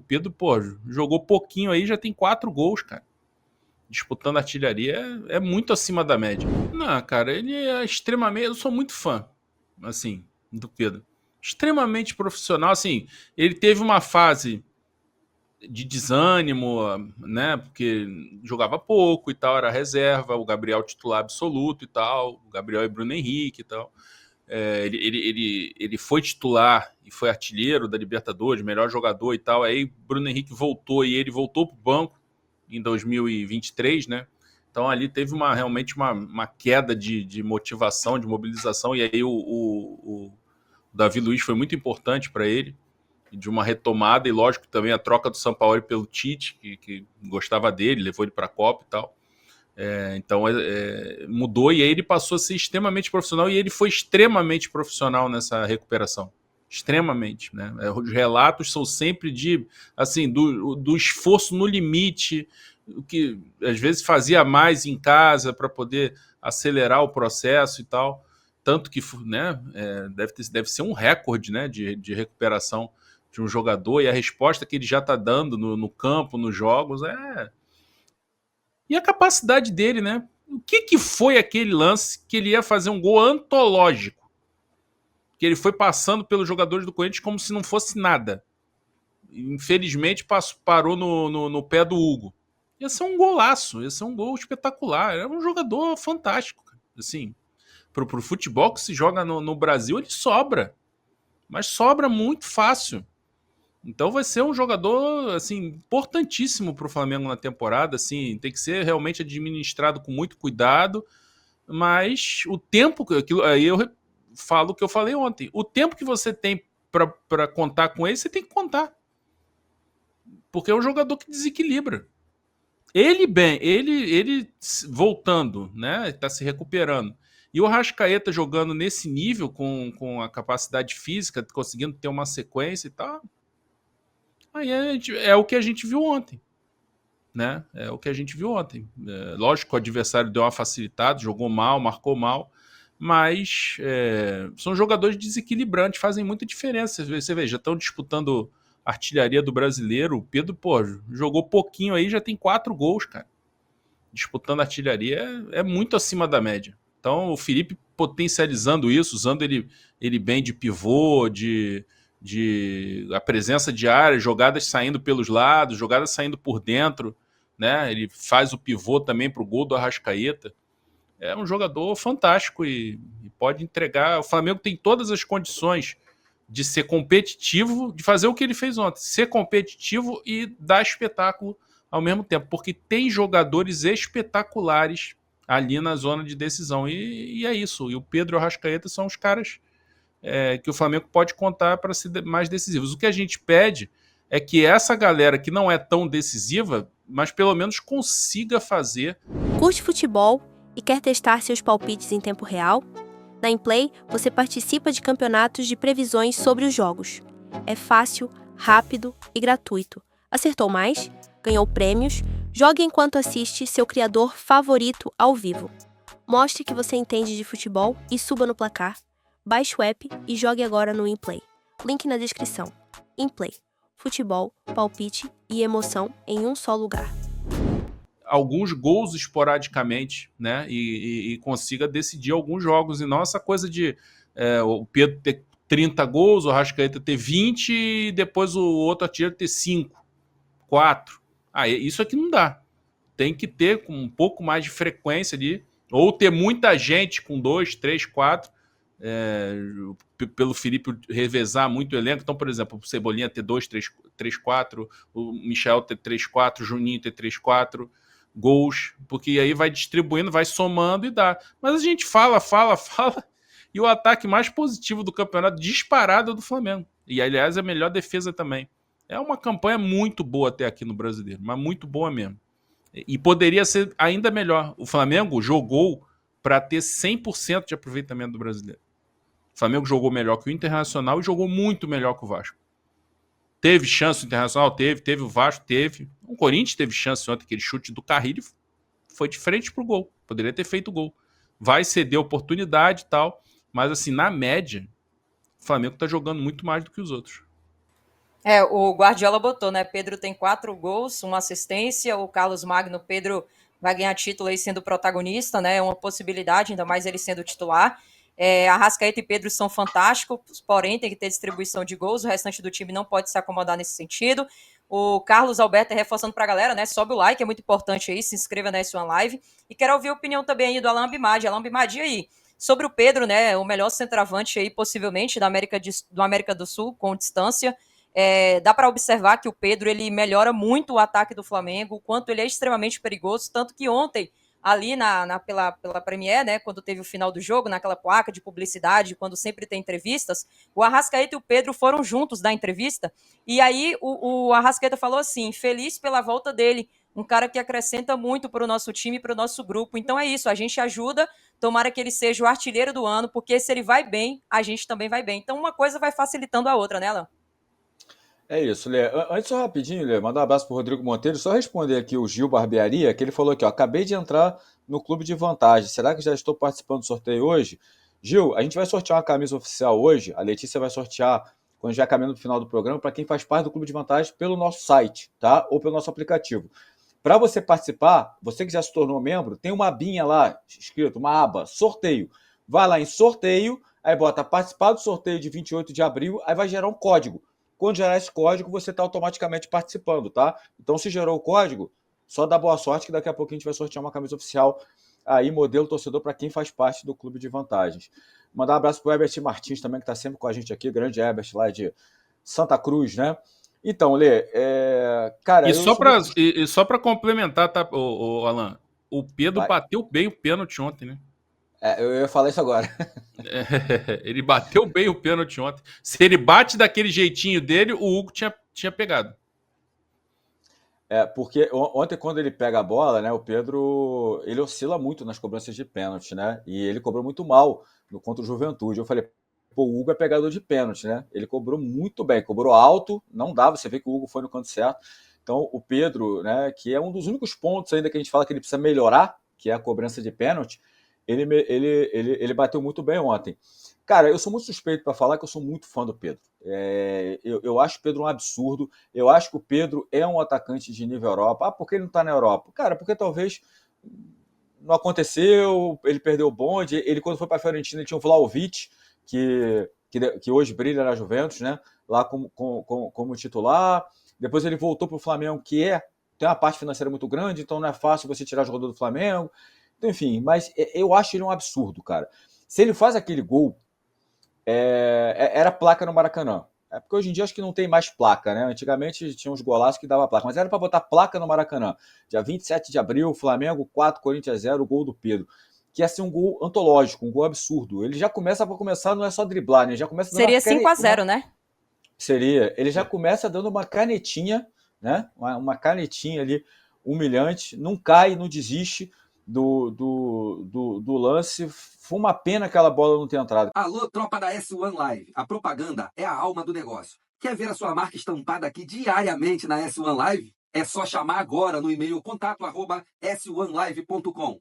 Pedro, pô, jogou pouquinho aí, já tem 4 gols, cara. Disputando artilharia é muito acima da média. Não, cara, ele é extremamente... Eu sou muito fã, assim, do Pedro. Extremamente profissional, assim, ele teve uma fase de desânimo, né, porque jogava pouco e tal, era reserva, o Gabriel titular absoluto e tal, o Gabriel e Bruno Henrique e tal. Ele foi titular e foi artilheiro da Libertadores, melhor jogador e tal. Aí Bruno Henrique voltou e ele voltou para o banco em 2023, né? Então ali teve realmente uma queda de motivação, de mobilização, e aí o Davi Luiz foi muito importante para ele, de uma retomada, e lógico também a troca do Sampaoli pelo Tite, que gostava dele, levou ele para a Copa e tal. Então mudou, e aí ele passou a ser extremamente profissional, e ele foi extremamente profissional nessa recuperação. Extremamente, né? Os relatos são sempre assim, do esforço no limite, o que às vezes fazia mais em casa para poder acelerar o processo e tal. Tanto que, né, deve ser um recorde, né, de recuperação de um jogador, e a resposta que ele já está dando no campo, nos jogos, e a capacidade dele, né? O que foi aquele lance que ele ia fazer um gol antológico? Que ele foi passando pelos jogadores do Corinthians como se não fosse nada. Infelizmente parou no pé do Hugo. Ia ser um golaço, ia ser um gol espetacular. Era um jogador fantástico. Assim, pro futebol que se joga no Brasil, ele sobra. Mas sobra muito fácil. Então vai ser um jogador assim importantíssimo para o Flamengo na temporada. Assim, tem que ser realmente administrado com muito cuidado. Mas o tempo aí eu falo o que eu falei ontem. O tempo que você tem para contar com ele, você tem que contar, porque é um jogador que desequilibra. Ele voltando, né? Está se recuperando. E o Arrascaeta jogando nesse nível, com a capacidade física, conseguindo ter uma sequência e tal. Aí é o que a gente viu ontem, né? É o que a gente viu ontem. Lógico que o adversário deu uma facilitada, jogou mal, marcou mal, mas são jogadores desequilibrantes, fazem muita diferença. Você vê, já estão disputando a artilharia do brasileiro. O Pedro, pô, jogou pouquinho aí, já tem 4 gols, cara. Disputando a artilharia é muito acima da média. Então o Felipe potencializando isso, usando ele bem de pivô, de a presença de área, jogadas saindo pelos lados, jogadas saindo por dentro, né? Ele faz o pivô também para o gol do Arrascaeta. É um jogador fantástico e pode entregar. O Flamengo tem todas as condições de ser competitivo, de fazer o que ele fez ontem, ser competitivo e dar espetáculo ao mesmo tempo, porque tem jogadores espetaculares ali na zona de decisão, e é isso. E o Pedro e o Arrascaeta são os caras que o Flamengo pode contar para ser mais decisivos. O que a gente pede é que essa galera que não é tão decisiva, mas pelo menos consiga fazer. Curte futebol e quer testar seus palpites em tempo real? Na Implay, você participa de campeonatos de previsões sobre os jogos. É fácil, rápido e gratuito. Acertou mais? Ganhou prêmios? Jogue enquanto assiste seu criador favorito ao vivo. Mostre que você entende de futebol e suba no placar. Baixe o app e jogue agora no Implay. Link na descrição. Implay. Futebol, palpite e emoção em um só lugar. Alguns gols esporadicamente, né? E consiga decidir alguns jogos, e não essa coisa de o Pedro ter 30 gols, o Arrascaeta ter 20 e depois o outro artilheiro ter 5, 4. Isso aqui não dá. Tem que ter com um pouco mais de frequência ali, ou ter muita gente com 2, 3, 4, pelo Felipe revezar muito o elenco. Então, por exemplo, o Cebolinha ter 2, 3, 4, o Michel ter 3, 4, o Juninho ter 3, 4 gols, porque aí vai distribuindo, vai somando e dá. Mas a gente fala, e o ataque mais positivo do campeonato disparado é do Flamengo. E, aliás, a melhor defesa também. É uma campanha muito boa até aqui no Brasileiro, mas muito boa mesmo. E poderia ser ainda melhor. O Flamengo jogou para ter 100% de aproveitamento do Brasileiro. O Flamengo jogou melhor que o Internacional e jogou muito melhor que o Vasco. Teve chance o Internacional? Teve o Vasco? Teve. O Corinthians teve chance ontem, aquele chute do Carrilho foi de frente pro gol. Poderia ter feito o gol. Vai ceder oportunidade e tal, mas assim, na média, o Flamengo tá jogando muito mais do que os outros. O Guardiola botou, né? Pedro tem 4 gols, uma assistência. O Carlos Magno, Pedro vai ganhar título aí sendo protagonista, né? É uma possibilidade, ainda mais ele sendo titular. Arrascaeta e Pedro são fantásticos, porém tem que ter distribuição de gols. O restante do time não pode se acomodar nesse sentido. O Carlos Alberto reforçando para a galera, né? Sobe o like, é muito importante aí. Se inscreva na S1 Live. E quero ouvir a opinião também aí do Alan Bimadi. Alan Bimadi aí. Sobre o Pedro, né? O melhor centroavante aí, possivelmente, do América do Sul, com distância. Dá para observar que o Pedro ele melhora muito o ataque do Flamengo, o quanto ele é extremamente perigoso, tanto que ontem, ali pela Premier, né, quando teve o final do jogo, naquela placa de publicidade, quando sempre tem entrevistas, o Arrascaeta e o Pedro foram juntos da entrevista, e aí o Arrascaeta falou assim, feliz pela volta dele, um cara que acrescenta muito para o nosso time e para o nosso grupo. Então é isso, a gente ajuda, tomara que ele seja o artilheiro do ano, porque se ele vai bem, a gente também vai bem. Então uma coisa vai facilitando a outra, né, Alan? É isso, Lê. Antes, só rapidinho, Lê, mandar um abraço pro Rodrigo Monteiro. Só responder aqui o Gil Barbearia, que ele falou aqui, ó, acabei de entrar no clube de vantagem. Será que já estou participando do sorteio hoje? Gil, a gente vai sortear uma camisa oficial hoje. A Letícia vai sortear, quando já caminhando no final do programa, para quem faz parte do clube de vantagem pelo nosso site, tá? Ou pelo nosso aplicativo. Para você participar, você que já se tornou membro, tem uma abinha lá, escrito, uma aba, sorteio. Vai lá em sorteio, aí bota participar do sorteio de 28 de abril, aí vai gerar um código. Quando gerar esse código, você está automaticamente participando, tá? Então, se gerou o código, só dá boa sorte que daqui a pouquinho a gente vai sortear uma camisa oficial aí, modelo torcedor, para quem faz parte do clube de vantagens. Mandar um abraço pro Herbert Martins também, que está sempre com a gente aqui, grande Herbert lá de Santa Cruz, né? Então, Lê, cara, E eu só sou pra, muito... e só pra complementar, tá, o Alan? O Pedro Vai. bateu bem o pênalti ontem, né? Eu ia falar isso agora. Ele bateu bem o pênalti ontem. Se ele bate daquele jeitinho dele, o Hugo tinha pegado. Porque ontem, quando ele pega a bola, né, o Pedro, ele oscila muito nas cobranças de pênalti, né? E ele cobrou muito mal contra o Juventude. Eu falei, pô, o Hugo é pegador de pênalti, né? Ele cobrou muito bem, cobrou alto, não dava, você vê que o Hugo foi no canto certo. Então, o Pedro, né, que é um dos únicos pontos ainda que a gente fala que ele precisa melhorar, que é a cobrança de pênalti, ele bateu muito bem ontem. Cara, eu sou muito suspeito para falar que eu sou muito fã do Pedro. Eu acho o Pedro um absurdo. Eu acho que o Pedro é um atacante de nível Europa. Ah, por que ele não está na Europa? Cara, porque talvez não aconteceu, ele perdeu o bonde. Ele, quando foi para a Fiorentina, ele tinha o Vlahovic, que hoje brilha na Juventus, né? Lá como titular. Depois ele voltou para o Flamengo, tem uma parte financeira muito grande, então não é fácil você tirar jogador do Flamengo. Então, enfim, mas eu acho ele um absurdo, cara. Se ele faz aquele gol, era placa no Maracanã. Porque hoje em dia acho que não tem mais placa, né? Antigamente tinha uns golaços que dava placa, mas era para botar placa no Maracanã. Dia 27 de abril, Flamengo 4, Corinthians 0, gol do Pedro. Que ia ser um gol antológico, um gol absurdo. Ele já começa, para começar, não é só driblar, né? Ele já começa dando Seria 5-0, né? Seria. Ele já começa dando uma canetinha, né? Uma canetinha ali humilhante, não cai, não desiste do lance. Foi uma pena aquela bola não ter entrado. Alô, tropa da S1 Live. A propaganda é a alma do negócio. Quer ver a sua marca estampada aqui diariamente na S1 Live? É só chamar agora no e-mail contato@s1live.com.